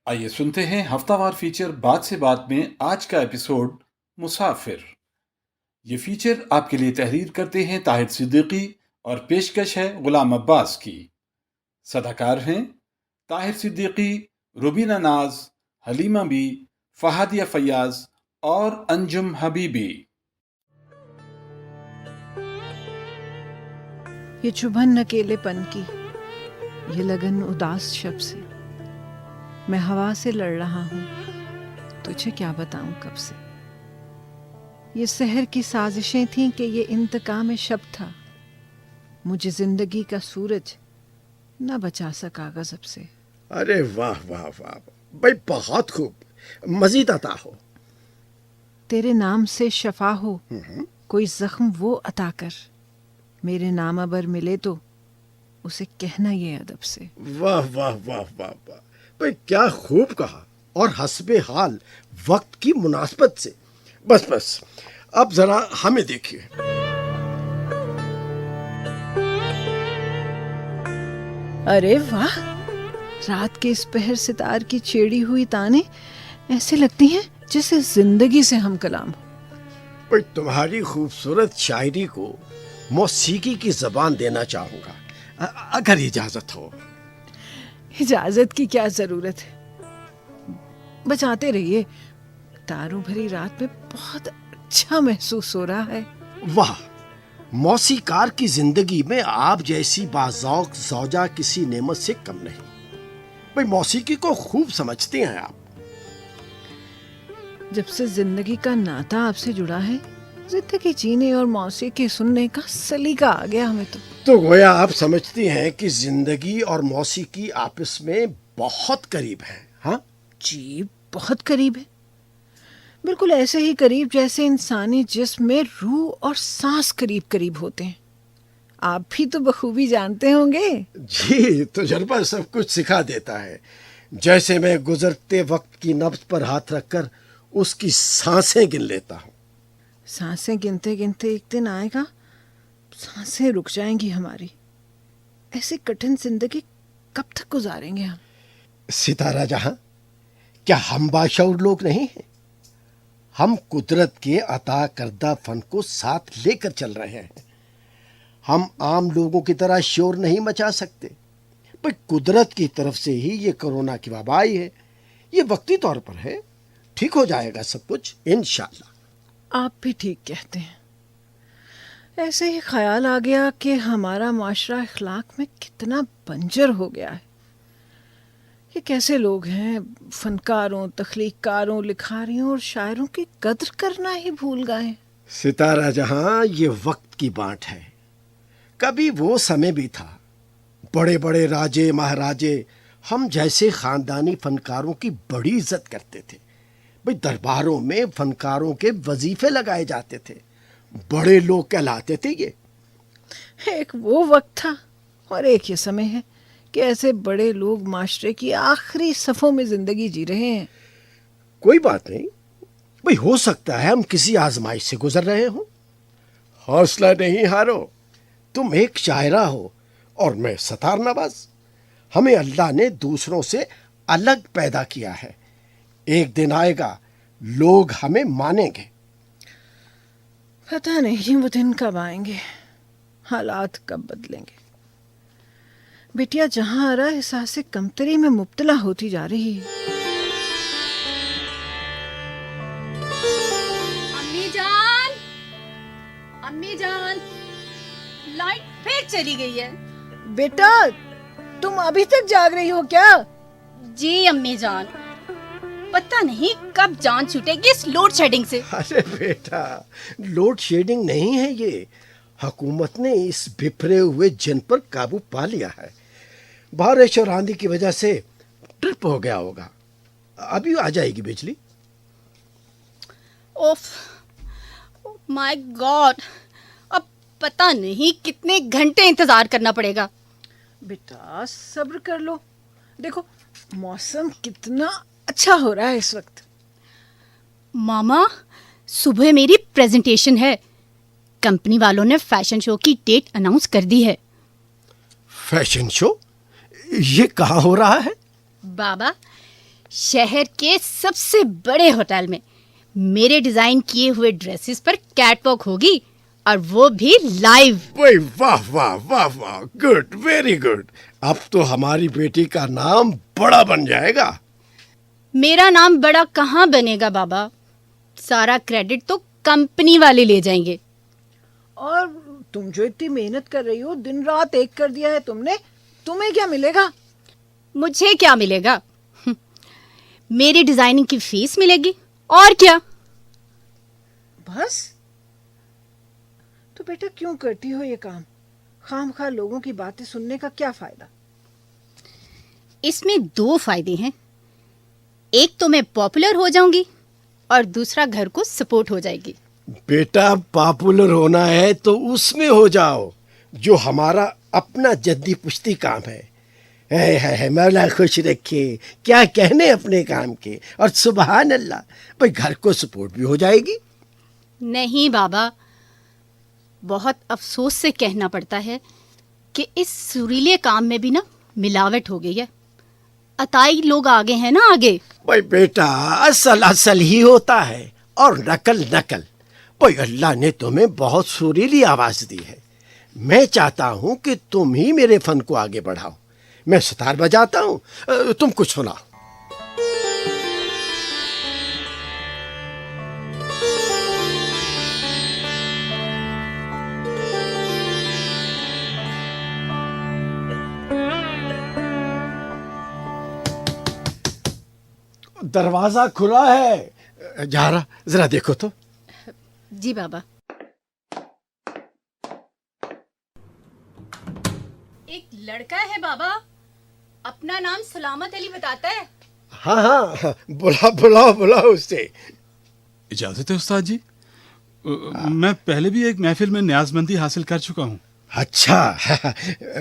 آئیے سنتے ہیں ہفتہ وار فیچر بات سے بات میں آج کا ایپیسوڈ مسافر۔ یہ فیچر آپ کے لیے تحریر کرتے ہیں طاہر صدیقی اور پیشکش ہے غلام عباس کی۔ صداکار ہیں طاہر صدیقی، روبینہ ناز، حلیمہ بی، فہادیہ فیاض اور انجم حبیبی۔ یہ چبھن اکیلے پن کی، یہ لگن اداس شب سے، میں ہوا سے لڑ رہا ہوں، تجھے کیا بتاؤں کب سے۔ یہ سحر کی سازشیں تھیں کہ یہ انتقام شب تھا، مجھے زندگی کا سورج نہ بچا سکا غضب سے۔ ارے واہ واہ واہ بھائی، بہت خوب، مزید عطا ہو۔ تیرے نام سے شفا ہو، کوئی زخم وہ عطا کر، میرے نام ابر ملے تو اسے کہنا یہ ادب سے۔ واہ واہ واہ واہ واہ بھائی، کیا خوب کہا، اور حسب حال وقت کی مناسبت سے۔ بس بس، اب ذرا ہمیں دیکھیے۔ ارے واہ، رات کے اس پہر ستار کی چھیڑی ہوئی تانے ایسے لگتی ہیں جیسے زندگی سے ہم کلام ہو۔ بھائی، تمہاری خوبصورت شاعری کو موسیقی کی زبان دینا چاہوں گا، اگر اجازت ہو۔ اجازت کی کیا ضرورت ہے، بچاتے رہیے، تاروں بھری رات میں بہت اچھا محسوس ہو رہا ہے۔ واہ، موسیقار کی زندگی میں آپ جیسی باذوق زوجہ کسی نعمت سے کم نہیں۔ بھائی، موسیقی کو خوب سمجھتے ہیں آپ۔ جب سے زندگی کا ناطہ آپ سے جڑا ہے، زندگی جینے اور موسیقی سننے کا سلیقہ آ گیا ہمیں تو گویا آپ سمجھتی ہیں کہ زندگی اور موسیقی آپس میں بہت قریب ہیں، ہاں؟ جی، بہت قریب ہے، بالکل ایسے ہی قریب جیسے انسانی جسم میں روح اور سانس قریب قریب ہوتے ہیں۔ آپ بھی تو بخوبی جانتے ہوں گے۔ جی، تجربہ سب کچھ سکھا دیتا ہے۔ جیسے میں گزرتے وقت کی نبض پر ہاتھ رکھ کر اس کی سانسیں گن لیتا ہوں۔ سانسیں گنتے گنتے ایک دن آئے گا سانسیں رک جائیں گی ہماری۔ ایسی کٹھن زندگی کب تک گزاریں گے ہم؟ ستارہ جہاں، کیا ہم باشعور لوگ نہیں ہیں؟ ہم قدرت کے عطا کردہ فن کو ساتھ لے کر چل رہے ہیں۔ ہم عام لوگوں کی طرح شور نہیں مچا سکتے۔ پر قدرت کی طرف سے ہی یہ کرونا کی وبا آئی ہے۔ یہ وقتی طور پر ہے، ٹھیک ہو جائے گا سب کچھ انشاءاللہ۔ آپ بھی ٹھیک کہتے ہیں۔ ایسے ہی خیال آ گیا کہ ہمارا معاشرہ اخلاق میں کتنا بنجر ہو گیا ہے۔ یہ کیسے لوگ ہیں، فنکاروں، تخلیق کاروں، لکھاریوں اور شاعروں کی قدر کرنا ہی بھول گئے۔ ستارہ جہاں، یہ وقت کی بانٹ ہے۔ کبھی وہ سمے بھی تھا، بڑے بڑے راجے مہاراجے ہم جیسے خاندانی فنکاروں کی بڑی عزت کرتے تھے۔ بھئی، درباروں میں فنکاروں کے وظیفے لگائے جاتے تھے، بڑے لوگ کہلاتے تھے یہ۔ ایک وہ وقت تھا اور ایک یہ سمے ہے کہ ایسے بڑے لوگ معاشرے کی آخری صفوں میں زندگی جی رہے ہیں۔ کوئی بات نہیں بھئی، ہو سکتا ہے ہم کسی آزمائش سے گزر رہے ہوں۔ حوصلہ نہیں ہارو، تم ایک شاعرہ ہو اور میں ستار نواز۔ ہمیں اللہ نے دوسروں سے الگ پیدا کیا ہے۔ ایک دن آئے گا لوگ ہمیں مانیں گے۔ پتہ نہیں وہ دن کب آئیں گے، حالات کب بدلیں گے۔ بیٹیا جہاں آرا احساس کمتری میں مبتلا ہوتی جا رہی ہے۔ امی جان، امی جان، لائٹ پھر چلی گئی ہے۔ بیٹا، تم ابھی تک جاگ رہی ہو کیا؟ جی امی جان، پتہ نہیں کب جان چھوٹے گی اس لوڈ شیڈنگ سے۔ ارے بیٹا، لوڈ شیڈنگ نہیں ہے یہ، حکومت نے اس بپھرے ہوئے جن پر قابو پا لیا ہے۔ بارش اور آندھی کی وجہ سے ٹرپ ہو گیا ہوگا، ابھی آ جائے گی بجلی۔ اوف مائی گاڈ، اب پتہ نہیں کتنے گھنٹے انتظار کرنا پڑے گا۔ بیٹا صبر کر لو، دیکھو موسم کتنا اچھا ہو رہا ہے اس وقت۔ ماما، صبح میری پریزنٹیشن ہے، کمپنی والوں نے فیشن شو کی ڈیٹ اناؤنس کر دی ہے۔ Fashion show? یہ کہاں ہو رہا ہے؟ بابا، शहर के सबसे बड़े होटल में मेरे डिजाइन किए हुए ड्रेसेस पर कैटवॉक होगी, और वो भी लाइव। भाई वाह वाह वाह वाह, गुड, वेरी गुड। अब तो हमारी बेटी का नाम बड़ा बन जाएगा। मेरा नाम बड़ा कहाँ बनेगा बाबा, सारा क्रेडिट तो कंपनी वाले ले जाएंगे। और तुम जो इतनी मेहनत कर रही हो, दिन रात एक कर दिया है तुमने, तुम्हें क्या मिलेगा? मुझे क्या मिलेगा? मेरी डिजाइनिंग की फीस मिलेगी, और क्या। बस? तो बेटा क्यों करती हो ये काम? खामखा लोगों की बातें सुनने का क्या फायदा? इसमें 2 फायदे हैं, एक तो मैं पॉपुलर हो जाऊंगी और दूसरा घर को सपोर्ट हो जाएगी। बेटा पॉपुलर होना है तो उसमें हो जाओ जो हमारा अपना जद्दी पुश्ती काम है। है मौला खुश रखे, क्या कहने अपने काम के, और सुबहान अल्लाह, भाई घर को सपोर्ट भी हो जाएगी। नहीं बाबा, बहुत अफसोस से कहना पड़ता है कि इस सुरीले काम में भी ना मिलावट हो गई है। अताई लोग आगे हैं ना, आगे। भाई बेटा असल असल ही होता है और नकल नकल। भाई अल्लाह ने तुम्हें बहुत सुरीली आवाज दी है। मैं चाहता हूँ कि तुम ही मेरे फन को आगे बढ़ाओ। मैं सितार बजाता हूँ, तुम कुछ सुनाओ। दरवाजा खुला है, जहारा जरा देखो तो। जी बाबा। एक लड़का है बाबा, अपना नाम सलामत अली बताता है। हाँ हाँ, बुलाओ उससे। इजाजत है उस्ताद जी। मैं पहले भी एक महफिल में न्याजमंदी हासिल कर चुका हूँ। अच्छा,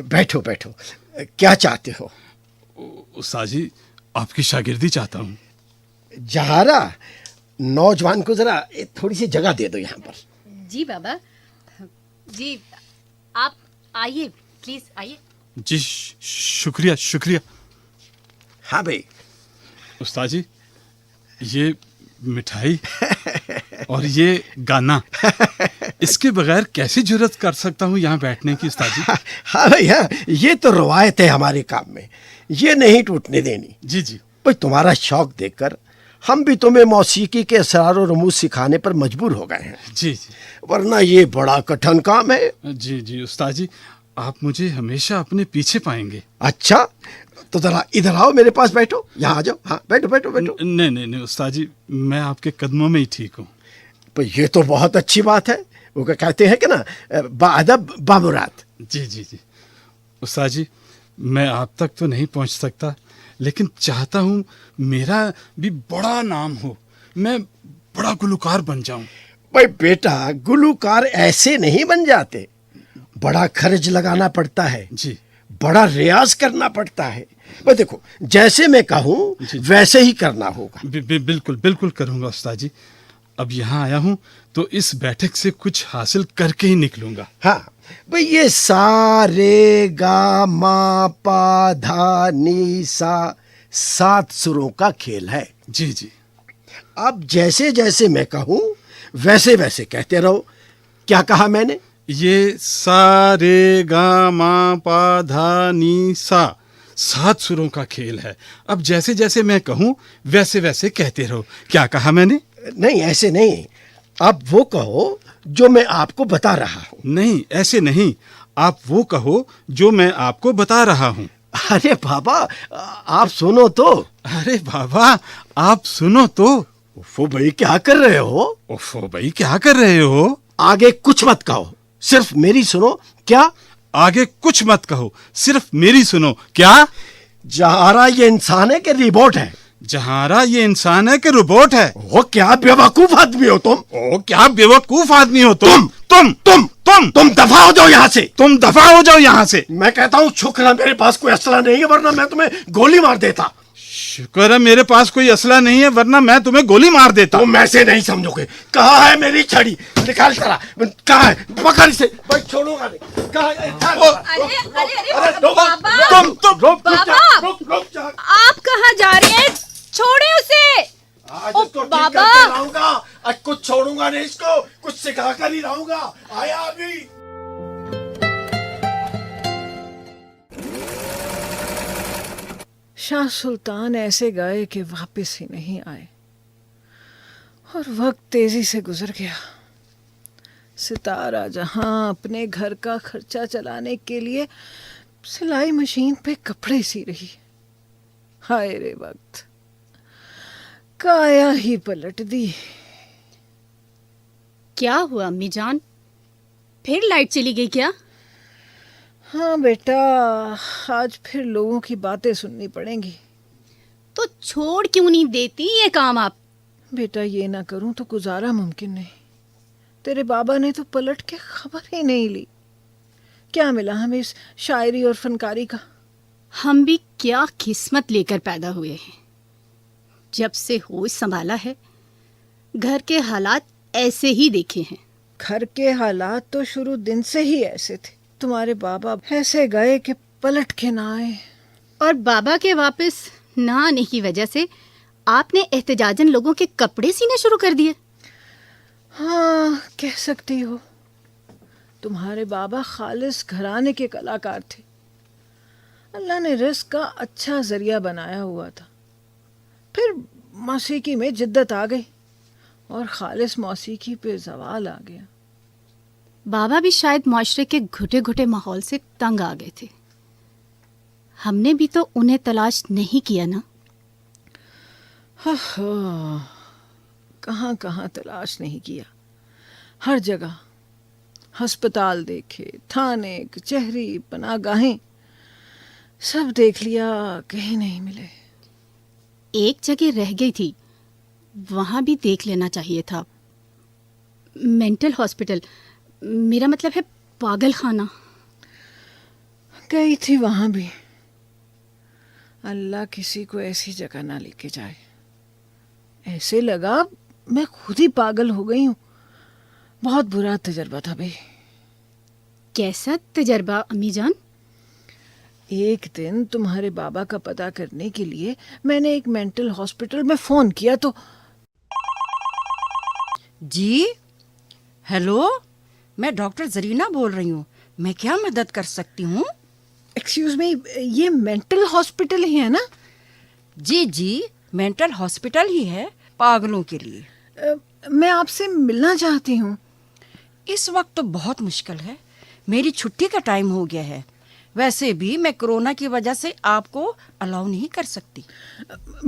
बैठो बैठो, क्या चाहते हो? उस्ताद जी, आपकी शागिर्दी चाहता हूँ। जहारा, नौजवान को जरा थोड़ी सी जगह दे दो यहाँ पर। जी बाबा। जी आप आइए, प्लीज आइए। जी शुक्रिया शुक्रिया। हाँ भाई। उस्ताद जी, ये मिठाई और ये गाना, इसके बगैर कैसे जुर्रत कर सकता हूँ यहाँ बैठने की उस्ताद जी? हाँ भाई हाँ, ये तो रवायत है हमारे काम में, ये नहीं टूटने देनी। जी जी। भाई तुम्हारा शौक देखकर हम भी तुम्हें मौसीकी के असरार और रमूज सिखाने पर मजबूर हो गए हैं। जी जी। वरना ये बड़ा कठिन काम है। जी जी उस्ताद जी, आप मुझे हमेशा अपने पीछे पाएंगे। अच्छा, तो जरा इधर आओ, मेरे पास बैठो, यहाँ आ जाओ। हाँ बैठो बैठो बैठो। नहीं उस्ताद जी, मैं आपके कदमों में ही ठीक हूँ। तो ये तो बहुत अच्छी बात है। वो क्या कहते हैं कि ना, बाअदब बामुराद। जी जी जी। उस्ताद जी, मैं आप तक तो नहीं पहुँच सकता, लेकिन चाहता हूँ मेरा भी बड़ा नाम हो, मैं बड़ा गुलकार बन जाऊं। भाई बेटा, गुलकार ऐसे नहीं बन जाते, बड़ा खर्च लगाना पड़ता है जी, बड़ा रियाज करना पड़ता है। भाई देखो, जैसे मैं कहूँ वैसे ही करना होगा। बिल्कुल बिल्कुल करूँगा उस्ताद जी। अब यहाँ आया हूँ तो इस बैठक से कुछ हासिल करके ही निकलूंगा। हाँ भाई, ये सा रे गा मा पा धा नी सा 7 सुरों का खेल है। जी जी। अब जैसे जैसे मैं कहूँ वैसे वैसे कहते रहो। क्या कहा मैंने? ये सा रे गा मा पा धा नी सा 7 सुरों का खेल है। अब जैसे जैसे मैं कहूँ वैसे वैसे कहते रहो। क्या कहा मैंने? नहीं, ऐसे नहीं। अब वो कहो जो मैं आपको बता रहा हूँ। नहीं, ऐसे नहीं, आप वो कहो जो मैं आपको बता रहा हूँ। अरे बाबा, आप सुनो तो। अरे बाबा, आप सुनो तो। वो भाई क्या कर रहे हो? ओफो भाई, क्या कर रहे हो? आगे कुछ मत कहो, सिर्फ मेरी सुनो। क्या? आगे कुछ मत कहो, सिर्फ मेरी सुनो। क्या? जहारा ये इंसान है कि रिबोट है? जहारा ये इंसान है कि रोबोट है? वो क्या बेवकूफ आदमी हो तुम। ओ क्या बेवकूफ आदमी हो तुम। तुम दफा हो जाओ यहाँ से। तुम दफा हो जाओ यहाँ से। मैं कहता हूँ शुक्र मेरे पास कोई असला नहीं है, वरना मैं तुम्हें गोली मार देता। शुक्र है मेरे पास कोई असला नहीं है, वरना मैं तुम्हें गोली मार देता। तुम ऐसे नहीं समझोगे। कहाँ है मेरी छड़ी? निकाल करा। कहाँ है? पकड़ इसे। भाई छोड़ूंगा नहीं। कहाँ है? अरे बाबा, तुम बाबा, आप कहाँ जा रहे हैं? इसको ठीक बाबा! करके लाऊंगा। आज कुछ छोड़ूंगा नहीं इसको, कुछ सिखा कर ही लाऊंगा। आया अभी। शाह सुल्तान ऐसे गए कि वापस ही नहीं आए और वक्त तेजी से गुजर गया। सितारा जहां अपने घर का खर्चा चलाने के लिए सिलाई मशीन पे कपड़े सी रही। हाय रे वक्त, काया ही पलट दी। क्या हुआ अम्मी जान, फिर लाइट चली गई क्या? हाँ बेटा, आज फिर लोगों की बातें सुननी पड़ेंगी। तो छोड़ क्यों नहीं देती ये काम आप? बेटा ये ना करूं तो गुजारा मुमकिन नहीं। तेरे बाबा ने तो पलट के खबर ही नहीं ली। क्या मिला हमें इस शायरी और फनकारी का? हम भी क्या किस्मत लेकर पैदा हुए हैं। जब से होश संभाला है, घर के हालात ऐसे ही देखे हैं। घर के हालात तो शुरू दिन से ही ऐसे थे। तुम्हारे बाबा ऐसे गए कि पलट के ना आए। और बाबा के वापस ना आने की वजह से आपने एहतजाजन लोगों के कपड़े सीने शुरू कर दिए। हाँ, कह सकती हो। तुम्हारे बाबा खालिस घराने के कलाकार थे। अल्लाह ने रिस्क का अच्छा जरिया बनाया हुआ था। फिर मौसीकी में जिद्दत आ गई और खालिस मौसीकी पे जवाल आ गया। बाबा भी शायद माशरे के घुटे घुटे माहौल से तंग आ गए थे। हमने भी तो उन्हें तलाश नहीं किया ना। कहाँ कहाँ तलाश नहीं किया, हर जगह अस्पताल देखे, थाने, कचहरी, पनागाहें, सब देख लिया, कहीं नहीं मिले। एक जगह रह गई थी, वहां भी देख लेना चाहिए था। मेंटल हॉस्पिटल, मेरा मतलब है पागल खाना। गई थी वहां भी। अल्लाह किसी को ऐसी जगह ना लेके जाए। ऐसे लगा मैं खुद ही पागल हो गई हूँ। बहुत बुरा तजर्बा था भाई। कैसा तजर्बा अम्मी जान? एक दिन तुम्हारे बाबा का पता करने के लिए मैंने एक मेंटल हॉस्पिटल में फोन किया तो जी हेलो, मैं डॉक्टर जरीना बोल रही हूँ। मैं क्या मदद कर सकती हूँ? एक्सक्यूज मी, ये मेंटल हॉस्पिटल ही है ना? जी जी, मेंटल हॉस्पिटल ही है पागलों के लिए। मैं आपसे मिलना चाहती हूँ। इस वक्त तो बहुत मुश्किल है, मेरी छुट्टी का टाइम हो गया है। वैसे भी मैं कोरोना की वजह से आपको अलाउ नहीं कर सकती।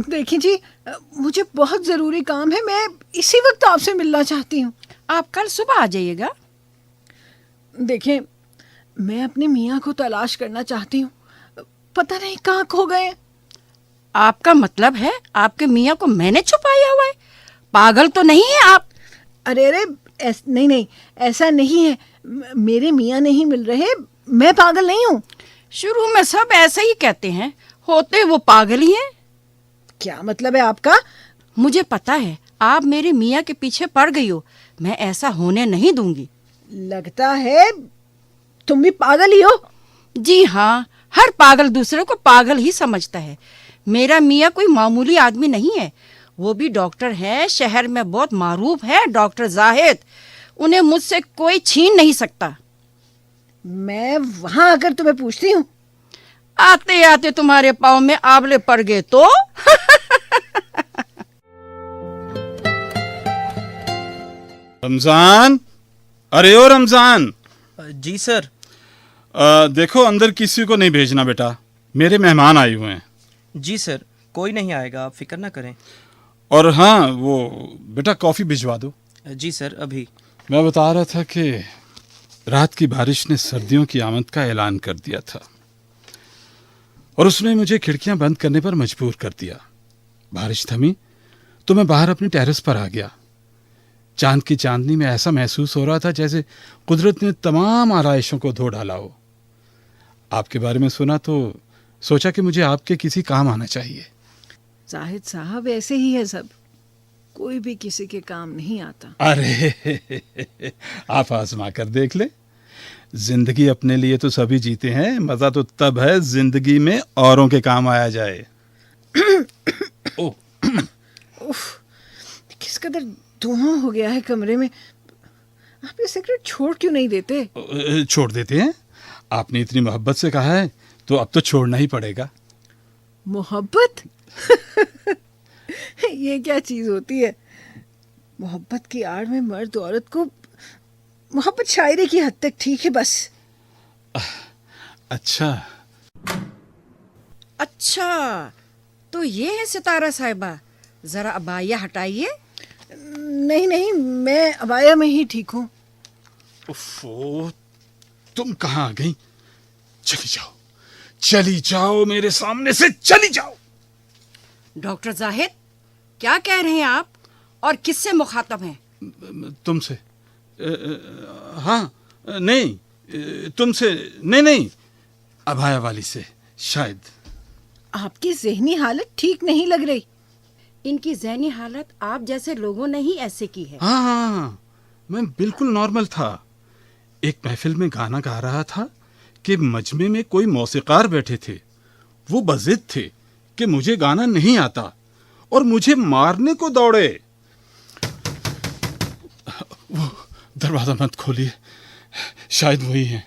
देखिए जी, मुझे बहुत ज़रूरी काम है। मैं इसी वक्त आपसे मिलना चाहती हूँ। आप कल सुबह आ जाइएगा। देखें, मैं अपने मियाँ को तलाश करना चाहती हूँ। पता नहीं कहाँ खो गए। आपका मतलब है आपके मियाँ को मैंने छुपाया हुआ है? पागल तो नहीं है आप? अरे अरे, नहीं, ऐसा नहीं है। मेरे मियाँ नहीं मिल रहे। मैं पागल नहीं हूँ। शुरू में सब ऐसे ही कहते हैं, होते वो पागल ही हैं। क्या मतलब है आपका? मुझे पता है आप मेरे मियाँ के पीछे पड़ गई हो। मैं ऐसा होने नहीं दूंगी। लगता है तुम भी पागल ही हो। जी हाँ, हर पागल दूसरे को पागल ही समझता है। मेरा मियाँ कोई मामूली आदमी नहीं है। वो भी डॉक्टर है, शहर में बहुत मारूफ है, डॉक्टर जाहिद। उन्हें मुझसे कोई छीन नहीं सकता। मैं वहां आकर तुम्हें पूछती हूँ। आते आते तुम्हारे पाँव में आंवले पड़ गए तो? रमजान, अरे ओ रमजान। जी सर। देखो अंदर किसी को नहीं भेजना बेटा, मेरे मेहमान आए हुए हैं। जी सर, कोई नहीं आएगा, आप फिक्र ना करें। और हाँ, वो बेटा कॉफ़ी भिजवा दो। जी सर, अभी। मैं बता रहा था कि रात की बारिश ने सर्दियों की आमद का ऐलान कर दिया था और उसने मुझे खिड़कियां बंद करने पर मजबूर कर दिया। बारिश थमी तो मैं बाहर अपनी टेरेस पर आ गया। चांद की चांदनी में ऐसा महसूस हो रहा था जैसे कुदरत ने तमाम आराइशों को धो डाला हो। आपके बारे में सुना तो सोचा कि मुझे आपके किसी काम आना चाहिए। जाहिद साहब, ऐसे ही है सब। कोई भी किसी के काम नहीं आता। अरे आप आजमा कर देख ले। जिंदगी अपने लिए तो सभी जीते हैं, मजा तो तब है जिंदगी में औरों के काम आया जाए। उफ, कदर धुआं हो गया है कमरे में, आप ये सिगरेट छोड़ क्यों नहीं देते? छोड़ देते हैं, आपने इतनी मोहब्बत से कहा है तो अब तो छोड़ना ही पड़ेगा। मोहब्बत? ये क्या चीज होती है? मोहब्बत की आड़ में मर्द औरत को, मोहब्बत शायरी की हद तक ठीक है बस। अच्छा, अच्छा, तो ये है सितारा साहिबा। जरा अबाया हटाइए। नहीं नहीं, मैं अबाया में ही ठीक हूँ। उफ़ो, तुम कहाँ आ गई? चली जाओ, चली जाओ, मेरे सामने से चली जाओ। डॉक्टर जाहिद, क्या कह रहे हैं आप और किससे मुखातब हैं? तुमसे। हाँ, नहीं, तुमसे नहीं, अबाया वाली से शायद। आपकी ज़हनी हालत ठीक नहीं लग रही। इनकी ज़हनी हालत आप जैसे लोगों ने ही ऐसे की है। हाँ, मैं बिल्कुल नॉर्मल था। एक महफिल में गाना गा रहा था कि मजमे में कोई मौसीकार बैठे थे। वो बज़िद थे कि मुझे गाना नहीं आता और मुझे मारने को दौड़े। वो दरवाजा मत खोलिए, शायद वही है।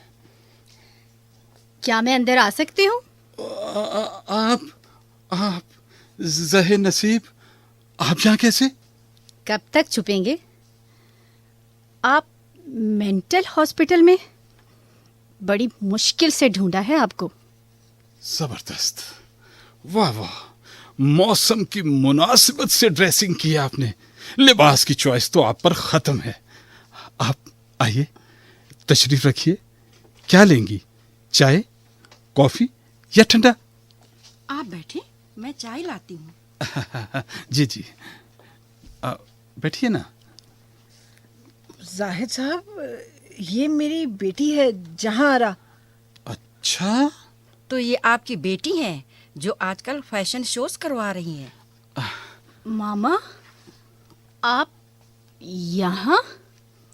क्या मैं अंदर आ सकती हूँ? आप ज़हे नसीब, आप यहाँ कैसे? कब तक छुपेंगे? आप मेंटल हॉस्पिटल में? बड़ी मुश्किल से ढूंढा है आपको। जबरदस्त, वाह वाह, मौसम की मुनासिबत से ड्रेसिंग की है आपने। लिबास की चॉइस तो आप पर खत्म है। आप आइए, तशरीफ रखिए। क्या लेंगी, चाय, कॉफी या ठंडा? आप बैठे, मैं चाय लाती हूँ। जी जी, बैठिए ना। जाहिद साहब, ये मेरी बेटी है जहांआरा। अच्छा, तो ये आपकी बेटी है जो आजकल फैशन शोज करवा रही हैं। मामा, आप यहाँ?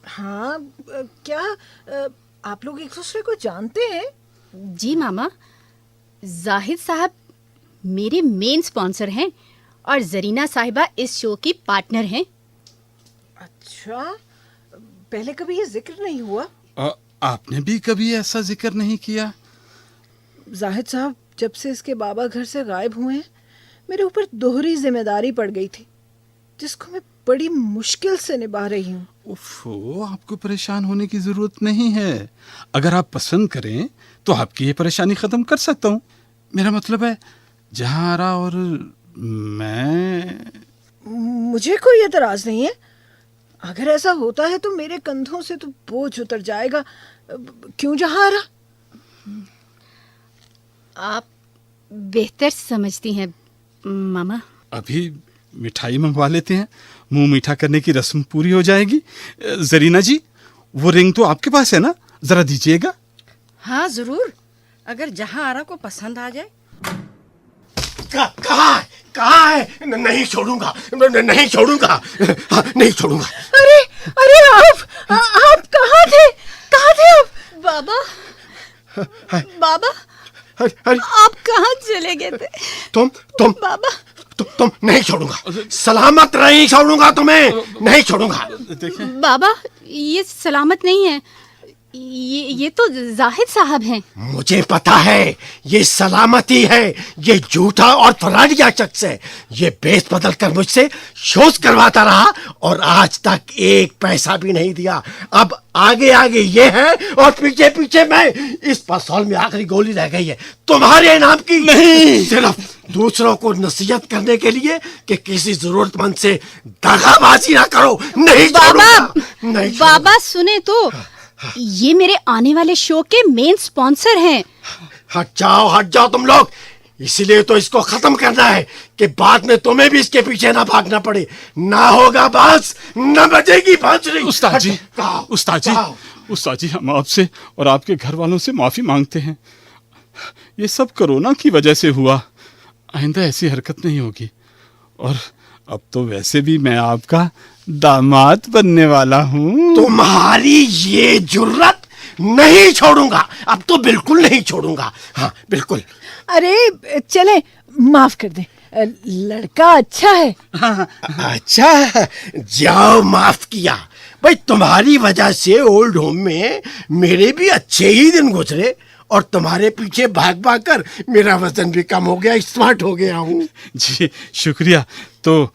हाँ, क्या आप लोग एक दूसरे को जानते हैं? जी मामा, जाहिद साहब मेरे मेन स्पॉन्सर हैं और जरीना साहिबा इस शो की पार्टनर हैं। अच्छा, पहले कभी ये जिक्र नहीं हुआ? आपने भी कभी ऐसा जिक्र नहीं किया? जाहिद साहब, जब से इसके बाबा घर से गायब हुए हैं, मेरे ऊपर दोहरी जिम्मेदारी पड़ गई थी, जिसको मैं बड़ी मुश्किल से निभा रही हूँ। उफ़ो, आपको परेशान होने की जरूरत नहीं है। अगर आप पसंद करें तो आपकी ये परेशानी खत्म कर सकता हूँ। मेरा मतलब है, जहांआरा और मैं। मुझे कोई एतराज नहीं है। अगर ऐसा होता है तो मेरे कंधों से तो बोझ उतर जाएगा। क्यों जहांआरा? आप बेहतर समझती हैं मामा। अभी मिठाई मंगवा लेते हैं, मुंह मीठा करने की रस्म पूरी हो जाएगी। जरीना जी, वो रिंग तो आपके पास है ना, जरा दीजिएगा। हाँ जरूर, अगर जहांआरा को पसंद आ जाए। कहाँ है? नहीं छोड़ूंगा, नहीं छोड़ूंगा, नहीं छोड़ूंगा। अरे अरे, आप कहाँ थे? कहाँ थे आप? बाबा, बाबा, अरे, आप कहाँ चले गए थे? तुम बाबा, तुम नहीं छोड़ूंगा, सलामत नहीं छोड़ूंगा तुम्हें, नहीं छोड़ूंगा। देखिए, बाबा, ये सलामत नहीं है। ये तो जाहिद साहब हैं। मुझे पता है, ये सलामती है। ये झूठा और फराडिया शख्स है। ये बेस बदल कर मुझसे शोज करवाता रहा और आज तक एक पैसा भी नहीं दिया। अब आगे आगे ये है और पीछे पीछे मैं। इस पस्तौल में आखिरी गोली रह गई है तुम्हारे नाम की। नहीं, सिर्फ दूसरों को नसीहत करने के लिए कि किसी जरूरतमंद से दगाबाजी ना करो। नहीं बाबा, छोड़ूंगा, नहीं बाबा सुने तो, ये मेरे आने वाले शो के मेन स्पॉन्सर हैं। हट जाओ तुम लोग। इसीलिए तो इसको खत्म करना है कि बाद में तुम्हें भी इसके पीछे ना भागना पड़े। ना होगा बस, न बजेगी बांसुरी। उस्ताद जी, कहो, उस्ताद जी, हम आपसे और आपके घर वालों से माफी मांगते हैं। ये सब कोरोना की वजह से हुआ। आइंदा ऐसी हरकत नहीं होगी। और अब तो वैसे भी मैं आपका दामाद बनने वाला हूँ। तुम्हारी ये जुर्रत नहीं छोड़ूंगा, अब तो बिल्कुल नहीं छोड़ूंगा। हाँ बिल्कुल। अरे चले, माफ कर दें, लड़का अच्छा है। अच्छा, जाओ, माफ किया भाई, तुम्हारी वजह से ओल्ड होम में मेरे भी अच्छे ही दिन गुजरे और तुम्हारे पीछे भाग भाग कर मेरा वजन भी कम हो गया, स्मार्ट हो गया हूँ। जी शुक्रिया। तो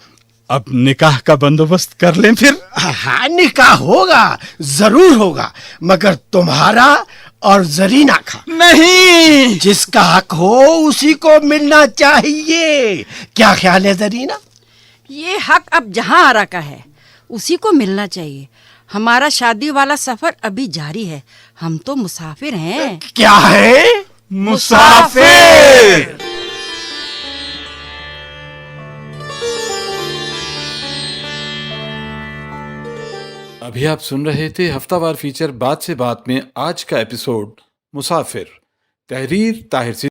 अब निकाह का बंदोबस्त कर लें फिर। हाँ, निकाह होगा, जरूर होगा, मगर तुम्हारा और जरीना का। नहीं, जिसका हक हो उसी को मिलना चाहिए। क्या ख्याल है जरीना? ये हक अब जहाँ आरा का है उसी को मिलना चाहिए। हमारा शादी वाला सफर अभी जारी है, हम तो मुसाफिर हैं। क्या है? मुसाफिर। अभी आप सुन रहे थे हफ्तावार फीचर बात से बात में आज का एपिसोड मुसाफिर। तहरीर ताहिर